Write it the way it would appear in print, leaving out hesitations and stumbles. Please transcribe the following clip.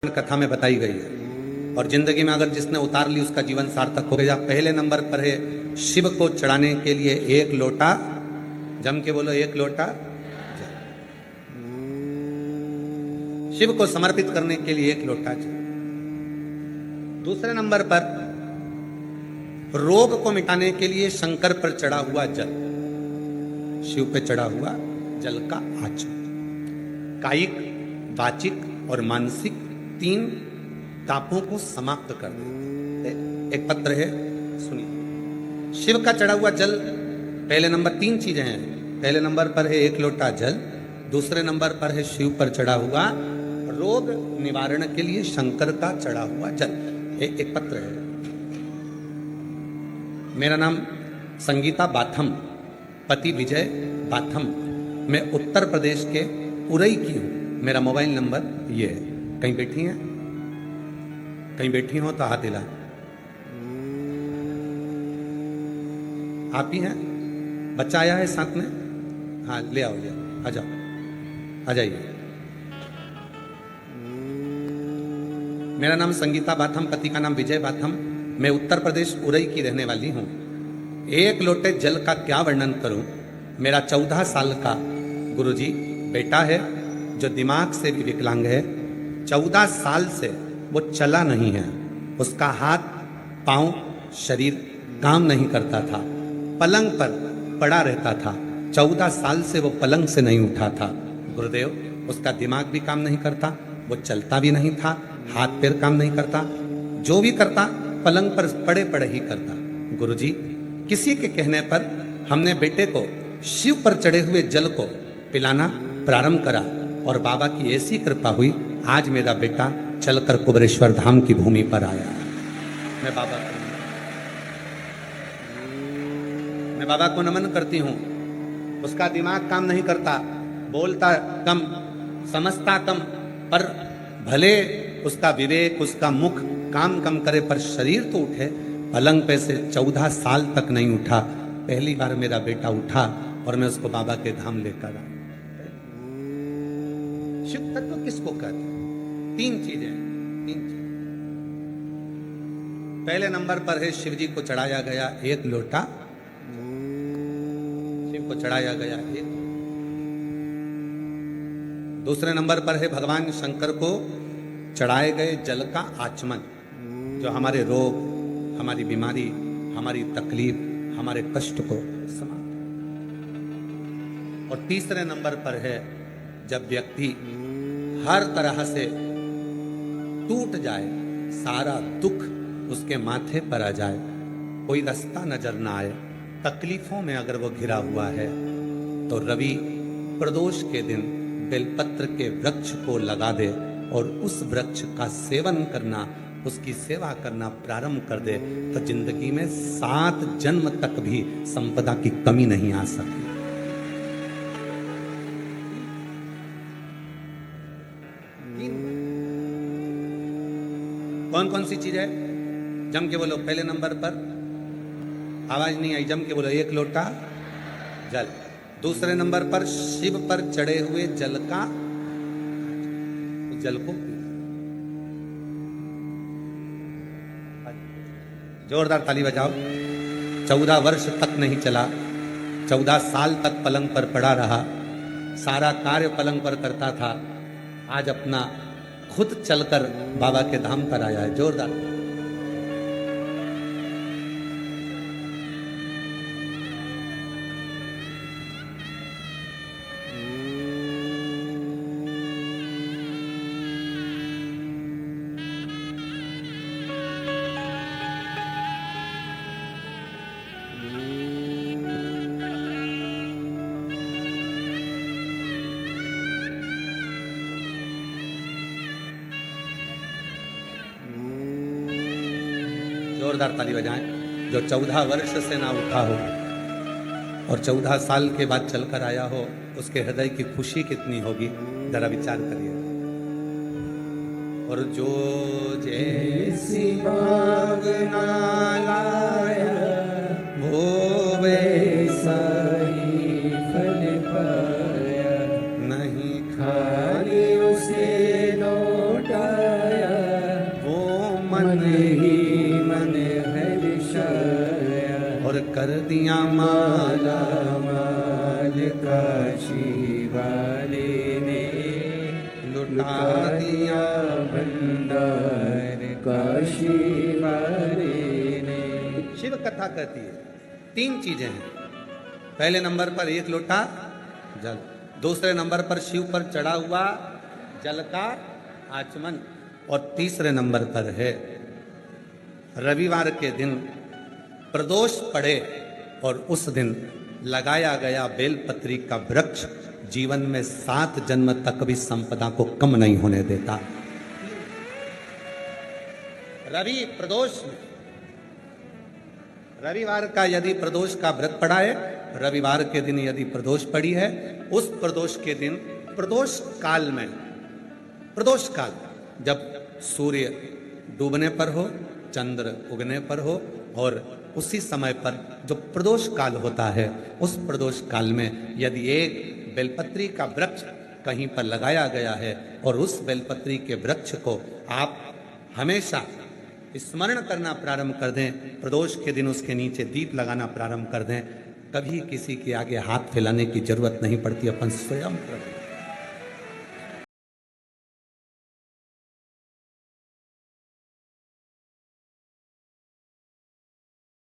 कथा में बताई गई है। और जिंदगी में अगर जिसने उतार ली उसका जीवन सार्थक हो गया। पहले नंबर पर है शिव को चढ़ाने के लिए एक लोटा, जम के बोलो, एक लोटा जल। शिव को समर्पित करने के लिए एक लोटा जल। दूसरे नंबर पर रोग को मिटाने के लिए शंकर पर चढ़ा हुआ जल, शिव पे चढ़ा हुआ जल का आचमन कायिक, वाचिक और मानसिक तीन तापों को समाप्त कर दे। एक पत्र है, सुनिए। शिव का चढ़ा हुआ जल, पहले नंबर तीन चीजें हैं। पहले नंबर पर है एक लोटा जल, दूसरे नंबर पर है शिव पर चढ़ा हुआ रोग निवारण के लिए शंकर का चढ़ा हुआ जल। एक पत्र है। मेरा नाम संगीता बाथम, पति विजय बाथम। मैं उत्तर प्रदेश के उरई की हूं। मेरा मोबाइल नंबर ये है। कहीं बैठी हैं? कहीं बैठी हो तो हाथ हिला। आप ही हैं? बच्चा आया है साथ में? हाँ, ले आओ, ले आओ, आ जाओ, आ जाइए। मेरा नाम संगीता बाथम, पति का नाम विजय बाथम। मैं उत्तर प्रदेश उरई की रहने वाली हूं। एक लोटे जल का क्या वर्णन करूं। मेरा 14 साल का गुरुजी बेटा है जो दिमाग से भी विकलांग है। 14 साल से वो चला नहीं है। उसका हाथ पांव शरीर काम नहीं करता था, पलंग पर पड़ा रहता था। 14 साल से वो पलंग से नहीं उठा था। गुरुदेव, उसका दिमाग भी काम नहीं करता, वो चलता भी नहीं था, हाथ पैर काम नहीं करता, जो भी करता पलंग पर पड़े पड़े ही करता। गुरुजी, किसी के कहने पर हमने बेटे को शिव पर चढ़े हुए जल को पिलाना प्रारंभ करा और बाबा की ऐसी कृपा हुई, आज मेरा बेटा चलकर कुबेरेश्वर धाम की भूमि पर आया। मैं बाबा को नमन करती हूँ। उसका दिमाग काम नहीं करता, बोलता कम, समझता कम, पर भले उसका विवेक, उसका मुख काम कम करे, पर शरीर तो उठे। पलंग पे से 14 साल तक नहीं उठा। पहली बार मेरा बेटा उठा और मैं उसको बाबा के धाम लेकर आया। शिव तत्व किसको कहते हैं? तीन चीजें, तीन चीजें। पहले नंबर पर है शिव जी को चढ़ाया गया एक लोटा, शिव को चढ़ाया गया एक। दूसरे नंबर पर है भगवान शंकर को चढ़ाए गए जल का आचमन, जो हमारे रोग, हमारी बीमारी, हमारी तकलीफ, हमारे कष्ट को समाप्त। और तीसरे नंबर पर है जब व्यक्ति हर तरह से टूट जाए, सारा दुख उसके माथे पर आ जाए, कोई रास्ता नजर ना आए, तकलीफों में अगर वो घिरा हुआ है, तो रवि प्रदोष के दिन बेलपत्र के वृक्ष को लगा दे और उस वृक्ष का सेवन करना, उसकी सेवा करना प्रारंभ कर दे, तो जिंदगी में 7 जन्म तक भी संपदा की कमी नहीं आ सकती। कौन कौन सी चीज है? जम के बोलो। पहले नंबर पर, आवाज नहीं आई, जम के बोलो, एक लोटा जल। दूसरे नंबर पर शिव पर चढ़े हुए जल का, जल को जोरदार ताली बजाओ। 14 वर्ष तक नहीं चला, 14 साल तक पलंग पर पड़ा रहा, सारा कार्य पलंग पर करता था। आज अपना खुद चलकर बाबा के धाम पर आया है। जोरदार। जोरदार ताली बजाएं। जो 14 वर्ष से ना उठा हो और 14 साल के बाद चलकर आया हो, उसके हृदय की खुशी कितनी होगी, जरा विचार करिए। और जो जैसी भावना लाया वो वैसा ही फल पाया, नहीं खाली उसे लौटाया मन ही मन हर्षाया, और कर दिया माला माल काशी वाले ने, लुटा दिया भंडार काशी वाले ने। शिव कथा कहती है 3 चीजें हैं। पहले नंबर पर 1 लोटा जल, दूसरे नंबर पर शिव पर चढ़ा हुआ जल का आचमन, और तीसरे नंबर पर है रविवार के दिन प्रदोष पड़े और उस दिन लगाया गया बेलपत्री का वृक्ष जीवन में 7 जन्म तक भी संपदा को कम नहीं होने देता। रवि प्रदोष में, रविवार का यदि प्रदोष का व्रत पड़ा है, रविवार के दिन यदि प्रदोष पड़ी है, उस प्रदोष के दिन प्रदोष काल में, प्रदोष काल जब सूर्य डूबने पर हो, चंद्र उगने पर हो, और उसी समय पर जो प्रदोष काल होता है, उस प्रदोष काल में यदि एक बेलपत्री का वृक्ष कहीं पर लगाया गया है और उस बेलपत्री के वृक्ष को आप हमेशा स्मरण करना प्रारंभ कर दें, प्रदोष के दिन उसके नीचे दीप लगाना प्रारंभ कर दें, कभी किसी के आगे हाथ फैलाने की जरूरत नहीं पड़ती, अपन स्वयं प्रकट